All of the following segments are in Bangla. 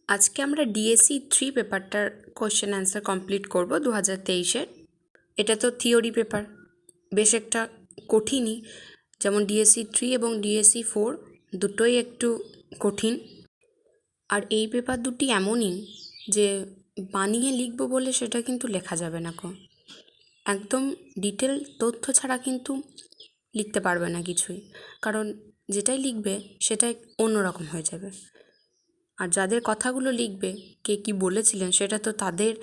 আজকে আমরা DSE-3 পেপারটার কোশ্চেন অ্যান্সার কমপ্লিট করব 2023-এর। এটা তো থিওরি পেপার, বেশ একটা কঠিনই। যেমন DSE-3 এবং DSE-4 দুটোই একটু কঠিন। আর এই পেপার দুটি এমনই যে বানিয়ে লিখব বলে সেটা কিন্তু লেখা যাবে না। একদম ডিটেল তথ্য ছাড়া কিন্তু লিখতে পারবে না কিছুই, কারণ যেটাই লিখবে সেটাই অন্যরকম হয়ে যাবে। আর যাদের কথাগুলো লিখবে, কে কী বলেছিলেন, সেটা তো তাদের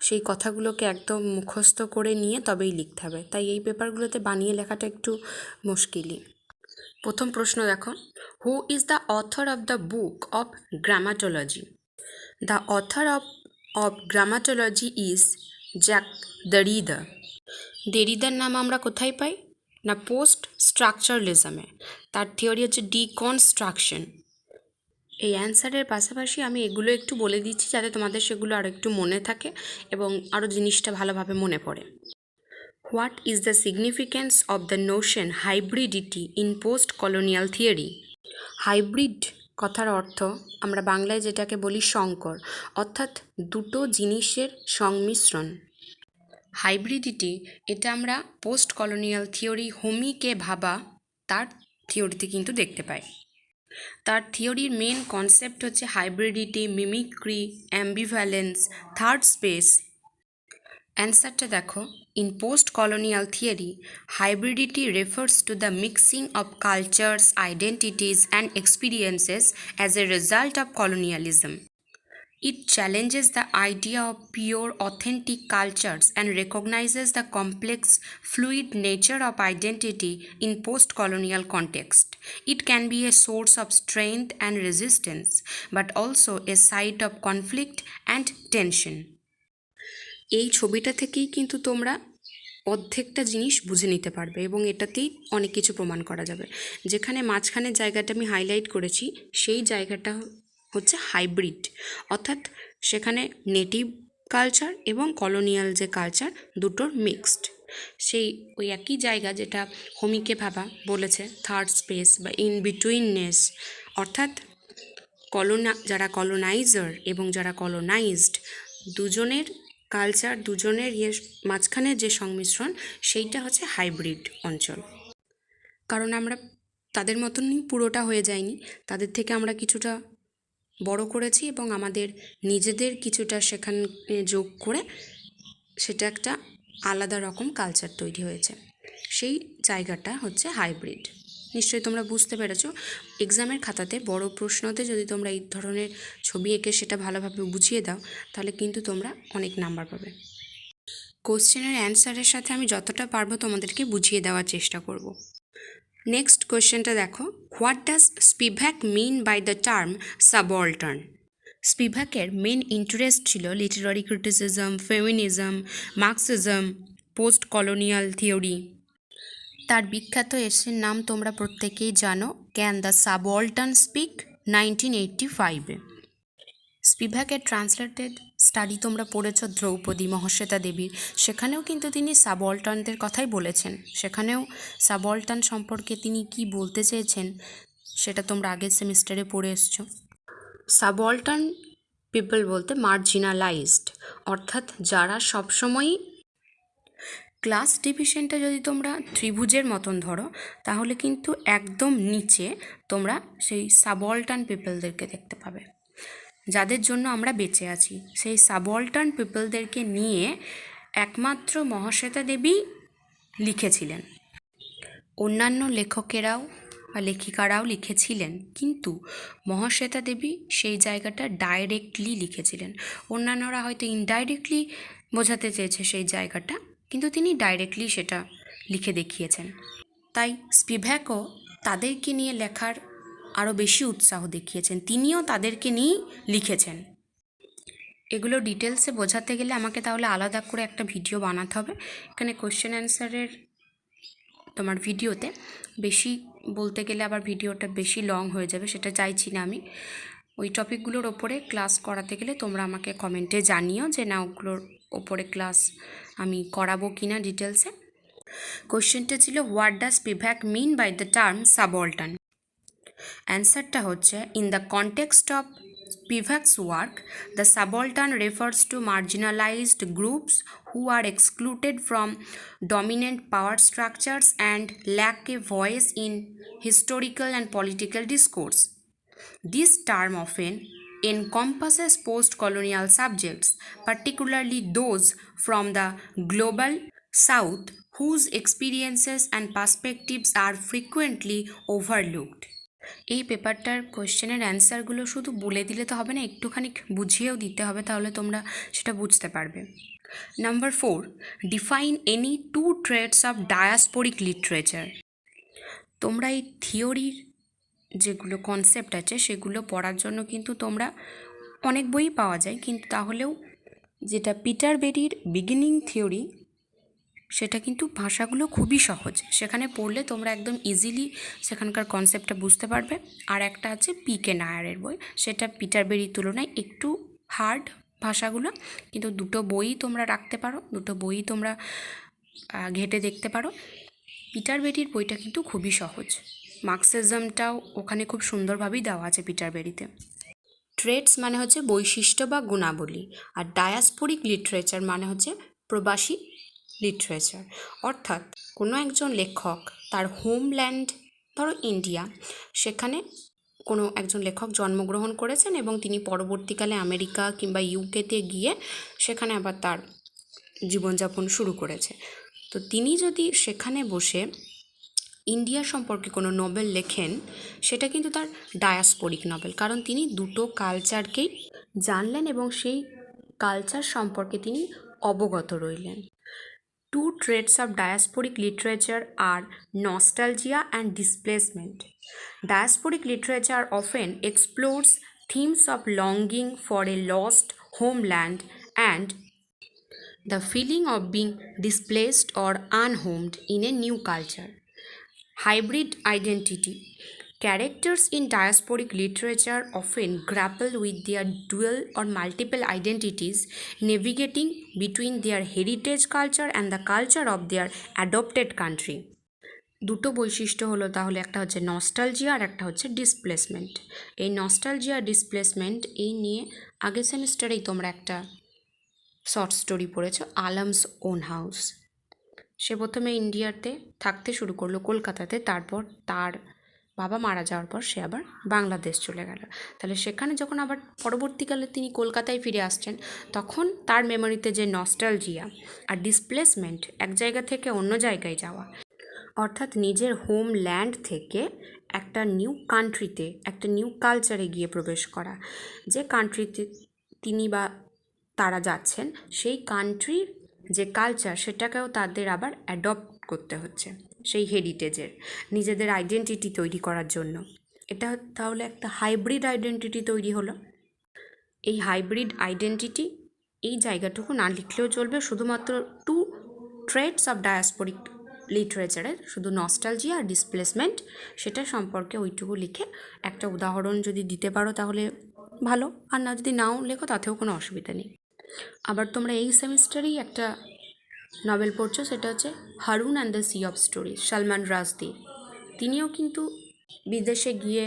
সেই কথাগুলোকে একদম মুখস্থ করে নিয়ে তবেই লিখতে হবে। তাই এই পেপারগুলোতে বানিয়ে লেখাটা একটু মুশকিলই। প্রথম প্রশ্ন দেখো, who is the author of the book of grammatology? The author of grammatology is Jacques Derrida. দেরিদার নাম আমরা কোথায় পাই না, পোস্ট স্ট্রাকচারালিজমে। তার থিওরি হচ্ছে ডিকনস্ট্রাকশন। এই অ্যান্সারের পাশাপাশি আমি এগুলো একটু বলে দিচ্ছি যাতে তোমাদের সেগুলো আরও একটু মনে থাকে এবং আরও জিনিসটা ভালোভাবে মনে পড়ে। What is the significance of the notion hybridity in post colonial theory? Hybrid কথার অর্থ আমরা বাংলায় যেটাকে বলি সংকর, অর্থাৎ দুটো জিনিসের সংমিশ্রণ। হাইব্রিডিটি এটা আমরা পোস্ট কলোনিয়াল থিওরি হোমিকে ভাবা তার থিওরিতে কিন্তু দেখতে পাই। তার থিওরির মেন কনসেপ্ট হচ্ছে hybridity, mimicry, ambivalence, third space. অ্যান্সারটা দেখো, in post colonial theory hybridity refers to the mixing of cultures, identities and experiences as a result of colonialism. It challenges the idea of pure, authentic cultures and recognizes the complex, fluid nature of identity in post-colonial context. It can be a source of strength and resistance, but also a site of conflict and tension. এই ছবিটা থেকেই কিন্তু তোমরা অর্ধেকটা জিনিস বুঝে নিতে পারবে এবং এটাতেই অনেক কিছু প্রমাণ করা যাবে। যেখানে মাঝখানের জায়গাটা আমি হাইলাইট করেছি, সেই জায়গাটা হচ্ছে হাইব্রিড, অর্থাৎ সেখানে নেটিভ কালচার এবং কলোনিয়াল যে কালচার দুটোর মিক্সড। সেই ওই একই জায়গা যেটা হোমিকে ভাবা বলেছে থার্ড স্পেস বা ইন বিটুইননেস, অর্থাৎ যারা কলোনাইজার এবং যারা কলোনাইজড দুজনের কালচার, দুজনের মাঝখানে যে সংমিশ্রণ, সেইটা হচ্ছে হাইব্রিড অঞ্চল। কারণ আমরা তাদের মতনই পুরোটা হয়ে যায়নি, তাদের থেকে আমরা কিছুটা বড় করেছি এবং আমাদের নিজেদের কিছুটা সেখানে যোগ করে সেটা একটা আলাদা রকম কালচার তৈরি হয়েছে। সেই জায়গাটা হচ্ছে হাইব্রিড। নিশ্চয়ই তোমরা বুঝতে পেরেছো। এক্সামের খাতাতে বড় প্রশ্নতে যদি তোমরা এই ধরনের ছবি এঁকে সেটা ভালোভাবে বুঝিয়ে দাও, তাহলে কিন্তু তোমরা অনেক নাম্বার পাবে। কোশ্চেনের অ্যান্সারের সাথে আমি যতটা পারবো তোমাদেরকে বুঝিয়ে দেওয়ার চেষ্টা করব। নেক্সট কোয়েশ্চেনটা দেখো, what does Spivak mean by the term subaltern? স্পিভ্যাকের মেন ইন্টারেস্ট ছিল literary criticism, feminism, Marxism, post colonial theory. তার বিখ্যাত এসের নাম তোমরা প্রত্যেকেই জানো, ক্যান দ্য সাবঅল্টার্ন স্পিক, 1985-এ। স্পিভ্যাকের ট্রান্সলেটেড স্টাডি তোমরা পড়েছ দ্রৌপদী মহাশ্বেতা দেবীর, সেখানেও কিন্তু তিনি সাবঅল্টার্নদের কথাই বলেছেন। সেখানেও সাবঅল্টার্ন সম্পর্কে তিনি কি বলতে চেয়েছেন সেটা তোমরা আগের সেমিস্টারে পড়ে এসছো। সাবঅল্টার্ন পিপল বলতে মার্জিনালাইজড, অর্থাৎ যারা সবসময়ই ক্লাস ডিভিশনটা যদি তোমরা ত্রিভুজের মতন ধরো, তাহলে কিন্তু একদম নিচে তোমরা সেই সাবঅল্টার্ন পিপলদেরকে দেখতে পাবে, যাদের জন্য আমরা বেঁচে আছি। সেই সাবঅল্টার্ন পিপলদেরকে নিয়ে একমাত্র মহাশ্বেতা দেবী লিখেছিলেন। অন্যান্য লেখকেরাও বা লেখিকারাও লিখেছিলেন, কিন্তু মহাশ্বেতা দেবী সেই জায়গাটা ডাইরেক্টলি লিখেছিলেন। অন্যান্যরা হয়তো ইনডাইরেক্টলি বোঝাতে চেয়েছে সেই জায়গাটা, কিন্তু তিনি ডাইরেক্টলি সেটা লিখে দেখিয়েছেন। তাই স্পিভ্যাকও তাদেরকে নিয়ে লেখার আরও বেশি উৎসাহ দেখিয়েছেন, তিনিও তাদেরকে নিয়েই লিখেছেন। এগুলো ডিটেলসে বোঝাতে গেলে আমাকে তাহলে আলাদা করে একটা ভিডিও বানাতে হবে। এখানে কোশ্চেন অ্যান্সারের তোমার ভিডিওতে বেশি বলতে গেলে আবার ভিডিওটা বেশি লং হয়ে যাবে, সেটা চাইছি না আমি। ওই টপিকগুলোর ওপরে ক্লাস করাতে গেলে তোমরা আমাকে কমেন্টে জানিও যে না ওগুলোর ওপরে ক্লাস আমি করাবো কি না ডিটেলসে। কোশ্চেনটা ছিল, what does Spivak mean by the term subaltern? অ্যান্সারটা হচ্ছে, in the context of Spivak's work, the subaltern refers to marginalized groups who are excluded from dominant power structures and lack a voice in historical and political discourse. This term often encompasses post-colonial subjects, particularly those from the global south, whose experiences and perspectives are frequently overlooked. এই পেপারটার কোয়েশ্চেনের অ্যান্সারগুলো শুধু বলে দিলে তো হবে না, একটুখানি বুঝিয়েও দিতে হবে, তাহলে তোমরা সেটা বুঝতে পারবে। Number 4, define any 2 traits of diasporic literature. তোমরা এই থিওরির যেগুলো কনসেপ্ট আছে সেগুলো পড়ার জন্য কিন্তু তোমরা অনেক বই পাওয়া যায়, কিন্তু তাহলেও যেটা পিটার বেরির বিগিনিং থিওরি সেটা কিন্তু ভাষাগুলো খুবই সহজ, সেখানে পড়লে তোমরা একদম ইজিলি সেখানকার কনসেপ্টটা বুঝতে পারবে। আর একটা আছে পিকে নায়ারের বই, সেটা পিটার বেরির তুলনায় একটু হার্ড ভাষাগুলো, কিন্তু দুটো বই তোমরা রাখতে পারো, দুটো বই তোমরা ঘেঁটে দেখতে পারো। পিটার বেরির বইটা কিন্তু খুবই সহজ, মার্কসিজমটাও ওখানে খুব সুন্দরভাবেই দেওয়া আছে পিটার বেরিতে। ট্রেটস মানে হচ্ছে বৈশিষ্ট্য বা গুণাবলী, আর ডায়াসপোরিক লিটারেচার মানে হচ্ছে প্রবাসী লিটারেচার। অর্থাৎ কোনো একজন লেখক তার হোমল্যান্ড, ধরো ইন্ডিয়া, সেখানে কোনো একজন লেখক জন্মগ্রহণ করেছেন এবং তিনি পরবর্তীকালে আমেরিকা কিংবা ইউকেতে গিয়ে সেখানে আবার তার জীবনযাপন শুরু করেছে। তো তিনি যদি সেখানে বসে ইন্ডিয়া সম্পর্কে কোনো নভেল লেখেন, সেটা কিন্তু তার ডায়াসপোরিক নভেল, কারণ তিনি দুটো কালচারকেই জানলেন এবং সেই কালচার সম্পর্কে তিনি অবগত রইলেন। 2 traits of diasporic literature are nostalgia and displacement. Diasporic literature often explores themes of longing for a lost homeland and the feeling of being displaced or unhomed in a new culture. Hybrid identity. Characters in diasporic literature often grapple with their dual or multiple identities, navigating between their heritage culture and the culture of their adopted country. দুটো বৈশিষ্ট্য হলো তাহলে, একটা হচ্ছে নস্টালজিয়া আর একটা হচ্ছে ডিসপ্লেসমেন্ট। এই নস্টালজিয়া ডিসপ্লেসমেন্ট এই নিয়ে আগের সেমিস্টারেই তোমরা একটা শর্ট স্টোরি পড়েছো, আলমস ওন হাউস। সে প্রথমে ইন্ডিয়াতে থাকতে শুরু করলো কলকাতাতে, তারপর তার বাবা মারা যাওয়ার পর সে আবার বাংলাদেশ চলে গেল। তাহলে সেখানে যখন আবার পরবর্তীকালে তিনি কলকাতায় ফিরে আসছেন, তখন তার মেমোরিতে যে নস্টালজিয়া আর ডিসপ্লেসমেন্ট, এক জায়গা থেকে অন্য জায়গায় যাওয়া, অর্থাৎ নিজের হোমল্যান্ড থেকে একটা নিউ কান্ট্রিতে, একটা নিউ কালচারে গিয়ে প্রবেশ করা। যে কান্ট্রিতে তিনি বা তারা যাচ্ছেন, সেই কান্ট্রির যে কালচার সেটাকেও তাদের আবার অ্যাডপ্ট করতে হচ্ছে, সেই হেরিটেজের নিজেদের আইডেন্টিটি তৈরি করার জন্য। এটা তাহলে একটা হাইব্রিড আইডেন্টিটি তৈরি হলো। এই হাইব্রিড আইডেন্টিটি এই জায়গাটুকু না লিখলেও চলবে, শুধুমাত্র 2 ট্রেটস অফ ডায়াসপোরিক লিটারেচারের শুধু নস্টালজিয়া আর ডিসপ্লেসমেন্ট, সেটা সম্পর্কে ওইটুকু লিখে একটা উদাহরণ যদি দিতে পারো তাহলে ভালো, আর না যদি নাও লেখো তাতেও কোনো অসুবিধা নেই। আবার তোমরা এই সেমিস্টারেই একটা নভেল পড়ছো, সেটা হচ্ছে Haroun and the sea of story, Salman রাশদির। তিনিও কিন্তু বিদেশে গিয়ে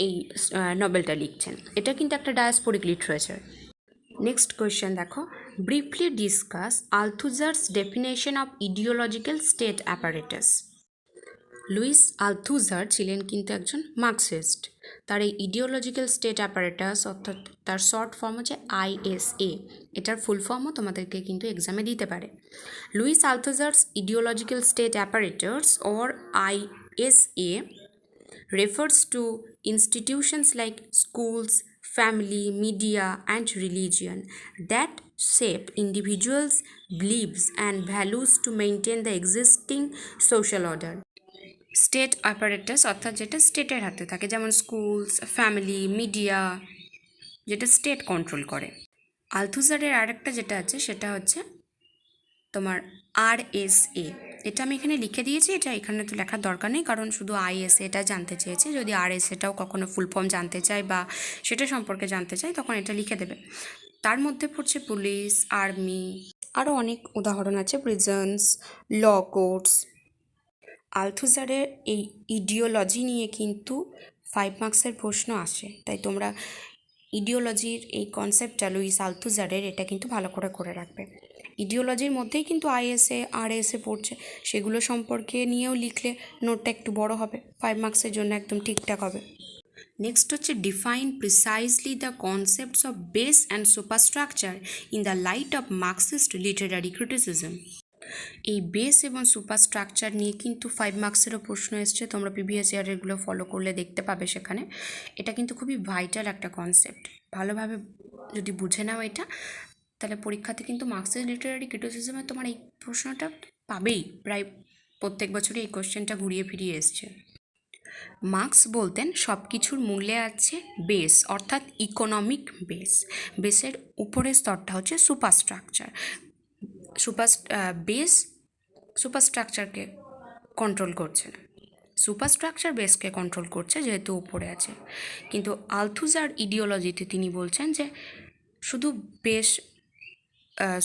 এই নভেলটা লিখছেন। এটা কিন্তু একটা ডায়াসপোরিক লিটারেচার। নেক্সট কোয়েশ্চেন দেখো, briefly discuss Althusser's definition of ideological state apparatus. Louis Althusser ছিলেন কিন্তু একজন মার্কসিস্ট। তার এই ইডিওলজিক্যাল স্টেট অ্যাপারেটাস, অর্থাৎ তার শর্ট ফর্ম হচ্ছে ISA, এটার ফুল ফর্মও তোমাদেরকে কিন্তু এক্সামে দিতে পারে। Louis Althusser's ideological state apparatus or ISA refers to institutions like schools, family, media, and religion that shape individuals' beliefs and values to maintain the existing social order. State apparatus অর্থাৎ যেটা স্টেটের হাতে থাকে, যেমন স্কুলস, ফ্যামিলি, মিডিয়া, যেটা স্টেট কন্ট্রোল করে। আলথুজারের আরেকটা যেটা আছে সেটা হচ্ছে তোমার RSA। এটা আমি এখানে লিখে দিয়েছি, এটা এখানে তো লেখার দরকার নেই, কারণ শুধু ISA এটা জানতে চেয়েছে। যদি RSAটাও কখনো ফুল ফর্ম জানতে চাই বা সেটা সম্পর্কে জানতে চাই, তখন এটা লিখে দেবে। তার মধ্যে পড়ছে পুলিশ, আর্মি, আরও অনেক উদাহরণ আছে, প্রিজনস, ল কোর্টস। আলথুজারের এই ইডিওলজি নিয়ে কিন্তু 5 মার্কসের প্রশ্ন আসে, তাই তোমরা ইডিওলজির এই কনসেপ্টটা লুইস আলথুজারের এটা কিন্তু ভালো করে করে রাখবে। ইডিওলজির মধ্যেই কিন্তু আইএসএ আরএসএ পড়ছে, সেগুলো সম্পর্কে নিয়েও লিখলে নোটটা একটু বড় হবে, 5 মার্কসের জন্য একদম ঠিকঠাক হবে। নেক্সট হচ্ছে define precisely the concepts of base and superstructure in the light off Marxist Literary criticism. এই বেস এবং সুপারস্ট্রাকচার নিয়ে কিন্তু 5 মার্কসেরও প্রশ্ন এসছে, তোমরা প্রিভিয়াস ইয়ারেরগুলো ফলো করলে দেখতে পাবে সেখানে। এটা কিন্তু খুবই ভাইটাল একটা কনসেপ্ট, ভালোভাবে যদি বুঝে নাও এটা, তাহলে পরীক্ষাতে কিন্তু মার্কসিস্ট লিটারারি ক্রিটিসিজমে তোমার এই প্রশ্নটা পাবেই, প্রায় প্রত্যেক বছরই এই কোশ্চেনটা ঘুরিয়ে ফিরিয়ে এসছে। মার্কস বলতেন সব কিছুর মূল্যে আছে বেস, অর্থাৎ ইকোনমিক বেস। বেসের উপরের স্তরটা হচ্ছে সুপারস্ট্রাকচার। বেস সুপারস্ট্রাকচারকে কন্ট্রোল করছে না, সুপারস্ট্রাকচার বেসকে কন্ট্রোল করছে যেহেতু উপরে আছে। কিন্তু আলথুজার ইডিওলজিতে তিনি বলছেন যে শুধু বেস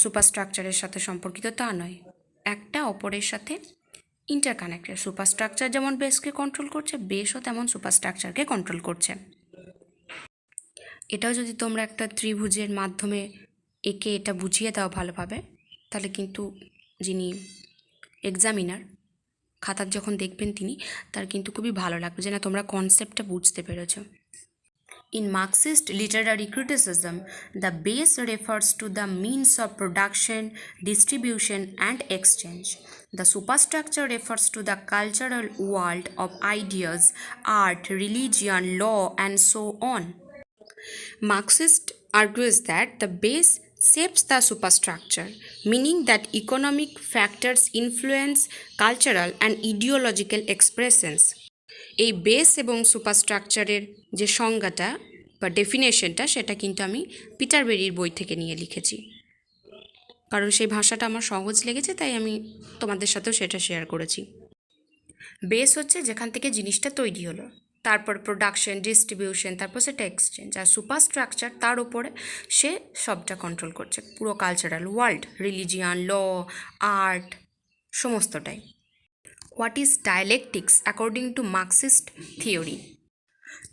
সুপারস্ট্রাকচারের সাথে সম্পর্কিত তা নয়, একটা অপরের সাথে ইন্টারকানেক্টেড। সুপারস্ট্রাকচার যেমন বেসকে কন্ট্রোল করছে, বেসও তেমন সুপারস্ট্রাকচারকে কন্ট্রোল করছে। এটাও যদি তোমরা একটা ত্রিভুজের মাধ্যমে একে এটা বুঝিয়ে দাও ভালোভাবে, তাহলে কিন্তু যিনি এক্সামিনার খাতার যখন দেখবেন তিনি, তার কিন্তু খুবই ভালো লাগবে যে না তোমরা কনসেপ্টটা বুঝতে পেরেছ। In Marxist literary criticism, the base refers to the means of production, distribution, and exchange. The superstructure refers to the cultural world of ideas, art, religion, law, and so on. Marxist argues that the base shapes the superstructure, meaning that economic factors influence cultural and ideological expressions. এই বেস এবং সুপারস্ট্রাকচারের যে সংজ্ঞাটা বা ডেফিনেশনটা, সেটা কিন্তু আমি পিটার বেরির বই থেকে নিয়ে লিখেছি, কারণ সেই ভাষাটা আমার সহজ লেগেছে, তাই আমি তোমাদের সাথেও সেটা শেয়ার করেছি। বেস হচ্ছে যেখান থেকে জিনিসটা তৈরি হলো, তারপর প্রোডাকশন, ডিস্ট্রিবিউশন, তারপর সেটা এক্সচেঞ্জ। আর সুপারস্ট্রাকচার তার উপরে সে সবটা কন্ট্রোল করছে, পুরো কালচারাল ওয়ার্ল্ড, রিলিজিয়ান, ল, আর্ট, সমস্তটাই। What is dialectics according to Marxist theory?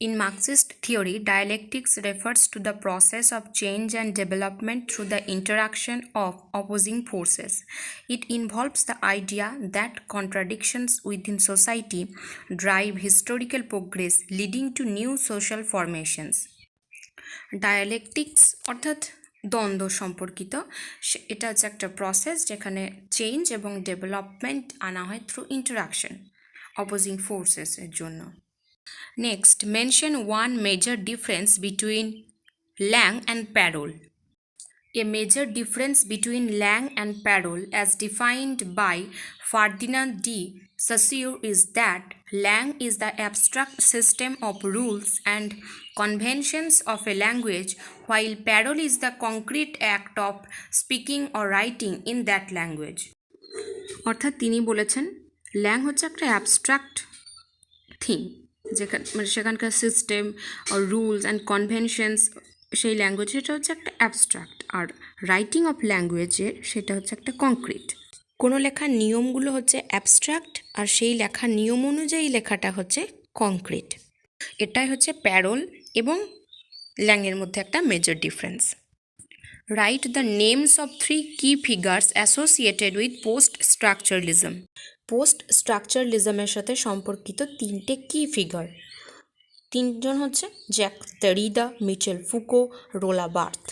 In Marxist theory, dialectics refers to the process of change and development through the interaction of opposing forces. It involves the idea that contradictions within society drive historical progress, leading to new social formations. Dialectics অর্থাৎ দ্বন্দ্ব সম্পর্কিত, এটা হচ্ছে একটা প্রসেস যেখানে চেঞ্জ এবং ডেভেলপমেন্ট আনা হয় থ্রু ইন্টারাকশন অপোজিং ফোর্সেসের জন্য। Next, mention one major difference between langue and parole. A major difference between Lang and Parole, as defined by Ferdinand de Saussure, is that Lang is the abstract system of rules and conventions of a language, while Parole is the concrete act of speaking or writing in that language. অর্থাৎ তিনি বলেছেন ল্যাং হচ্ছে একটা অ্যাবস্ট্রাক্ট থিং, যেখানে সেখানকার সিস্টেম আর রুলস অ্যান্ড কনভেনশনস, সেই ল্যাঙ্গুয়েজ সেটা হচ্ছে একটা অ্যাবস্ট্রাক্ট, আর রাইটিং অফ ল্যাঙ্গুয়েজের সেটা হচ্ছে একটা কংক্রিট। কোনো লেখার নিয়মগুলো হচ্ছে অ্যাবস্ট্রাক্ট, আর সেই লেখার নিয়ম অনুযায়ী লেখাটা হচ্ছে কংক্রিট। এটাই হচ্ছে প্যারোল এবং ল্যাংয়ের মধ্যে একটা major difference. Write the names of 3 key figures associated with post-structuralism. পোস্ট-স্ট্রাকচারালিজমের সাথে সম্পর্কিত 3টে কি ফিগার। 3জন হচ্ছে জ্যাক দেরিদা, মিচেল ফুকো, রোলা বার্থ।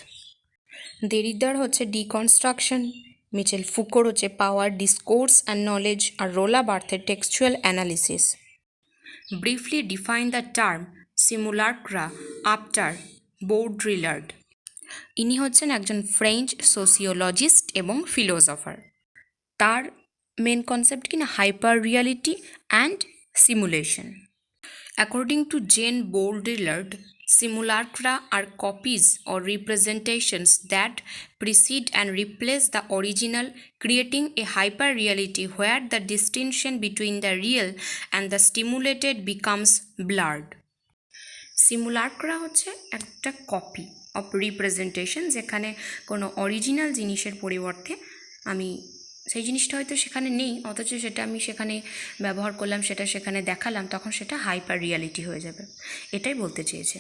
দেরিদার হচ্ছে ডিকনস্ট্রাকশন, মিচেল ফুকোর হচ্ছে পাওয়ার, ডিসকোর্স অ্যান্ড নলেজ, আর রোলা বার্থের textual analysis. Briefly define the term simulacra after Baudrillard. ইনি হচ্ছেন একজন ফ্রেঞ্চ সোসিওলজিস্ট এবং ফিলোসফার। তার মেন কনসেপ্ট কিনা hyper reality and simulation. According to Jane Baudrillard, simulacra are copies or representations that precede and replace the original, creating a hyperreality where the distinction between the real and the stimulated becomes blurred. সিমুলাক্রা হচ্ছে একটা কপি অফ রিপ্রেজেন্টেশন, যেখানে কোনো অরিজিনাল জিনিসের পরিবর্তে আমি সেই জিনিসটা হয়তো সেখানে নেই, অথচ সেটা আমি সেখানে ব্যবহার করলাম, সেটা সেখানে দেখালাম, তখন সেটা হাইপার রিয়ালিটি হয়ে যাবে। এটাই বলতে চেয়েছে।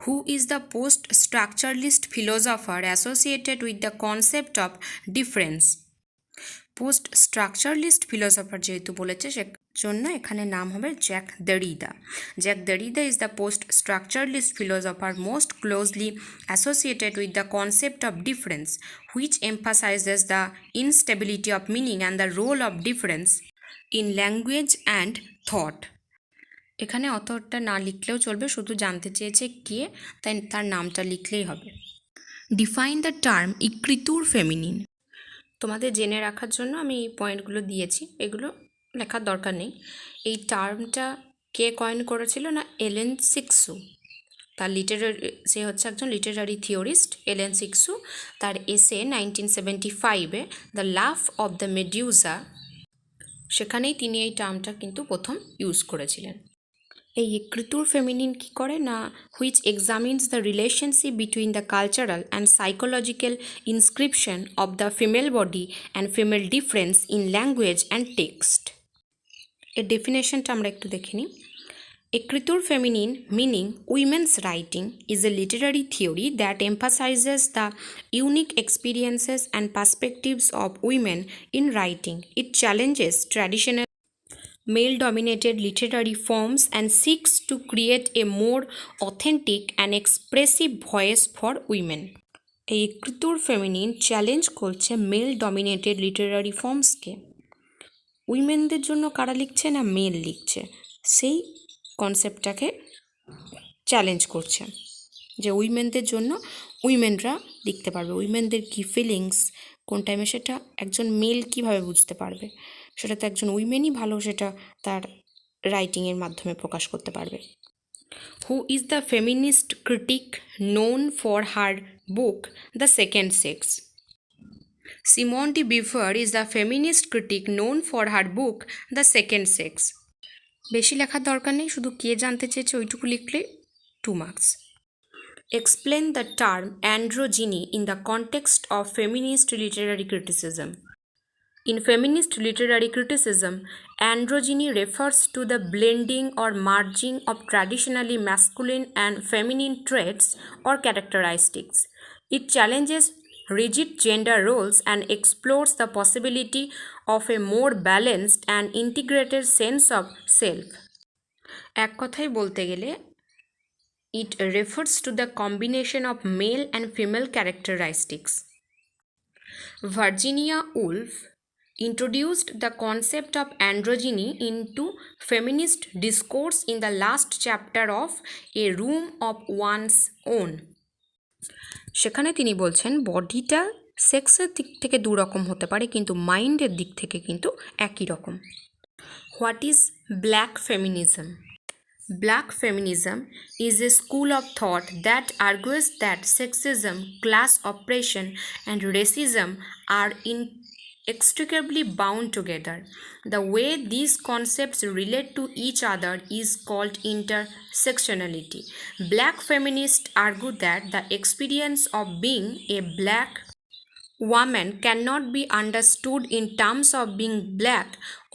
হু is the post structuralist philosopher associated with the concept of difference? Post structuralist philosopher যেহেতু বলেছে, সে জন্য এখানে নাম হবে Jack দেরিদা। Jack দেরিদা is the post structuralist philosopher most closely associated with the concept of difference, which emphasizes the instability of meaning and the role of difference in language and thought. এখানে অথরটা না লিখলেও চলবে, শুধু জানতে চেয়েছে কে, তাই তার নামটা লিখলেই হবে। Define the term ecriture feminine. তোমাদের জেনে রাখার জন্য আমি এই পয়েন্টগুলো দিয়েছি, এগুলো লেখার দরকার নেই। এই টার্মটা কে কয়েন করেছিল না এলেন সিক্সু। তার সে হচ্ছে একজন লিটারারি থিওরিস্ট এলেন সিক্সু। তার এসে 1975-এ দ্য লাফ অফ দ্য মেডিউসা, সেখানেই তিনি এই টার্মটা কিন্তু প্রথম ইউজ করেছিলেন। এই ইকৃতুর ফেমিনিন কী করে না, which examines the relationship between the cultural and psychological inscription of the female body and female difference in language and text. এর ডেফিনেশনটা আমরা একটু দেখে নিই। Ekritur feminine, meaning women's writing, is a literary theory that emphasizes the unique experiences and perspectives of women in writing. It challenges traditional male-dominated literary forms and seeks to create a more authentic and expressive voice for women. এই ekritur feminine চ্যালেঞ্জ করছে মেল ডমিনেটেড লিটারারি ফর্মসকে। উইমেনদের জন্য কারা লিখছে না মেল লিখছে, সেই কনসেপ্টটাকে চ্যালেঞ্জ করছে যে উইমেনদের জন্য উইমেনরা লিখতে পারবে, উইমেনদের কী ফিলিংস কোন টাইমে সেটা একজন মেল কীভাবে বুঝতে পারবে, সেটা তো একজন উইমেনই ভালো সেটা তার রাইটিংয়ের মাধ্যমে প্রকাশ করতে পারবে। Who is the feminist critic known for her book the second sex? Simone de Beauvoir is the feminist critic known for her book the second sex. বেশি লেখার দরকার নেই, শুধু কে জানতে চেয়েছে ওইটুকু লিখলে 2 marks. Explain the term androgyny in the context of feminist literary criticism. In feminist literary criticism, androgyny refers to the blending or merging of traditionally masculine and feminine traits or characteristics. It challenges rigid gender roles and explores the possibility of a more balanced and integrated sense of self. এক কথায় বলতে গেলে, it refers to the combination of male and female characteristics. Virginia Woolf introduced the concept of androgyny into feminist discourse in the last chapter of A Room of One's Own. সেখানে তিনি বলছেন বডিটা সেক্সের দিক থেকে 2 রকম হতে পারে, কিন্তু মাইন্ডের দিক থেকে কিন্তু একই রকম। What is black feminism? Black feminism is a school of thought that argues that sexism, class oppression, and racism are inextricably bound together. The way these concepts relate to each other is called intersectionality. Black feminists argue that the experience of being a black woman cannot be understood in terms of being black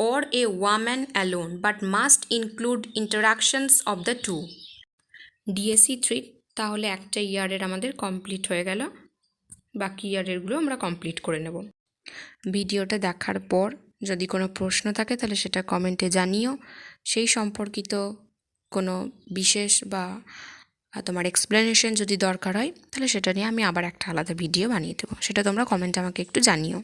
or a woman alone, but must include interactions of the two. DSE-3 তাহলে একটা ইয়ারের আমাদের কমপ্লিট হয়ে গেল, বাকি ইয়ারেরগুলো আমরা কমপ্লিট করে নেব। ভিডিওটা দেখার পর যদি কোনো প্রশ্ন থাকে তাহলে সেটা কমেন্টে জানিও। সেই সম্পর্কিত কোনো বিশেষ বা তোমার এক্সপ্লেনেশন যদি দরকার হয় তাহলে সেটা নিয়ে আমি আবার একটা আলাদা ভিডিও বানিয়ে দেবো, সেটা তোমরা কমেন্টে আমাকে একটু জানিও।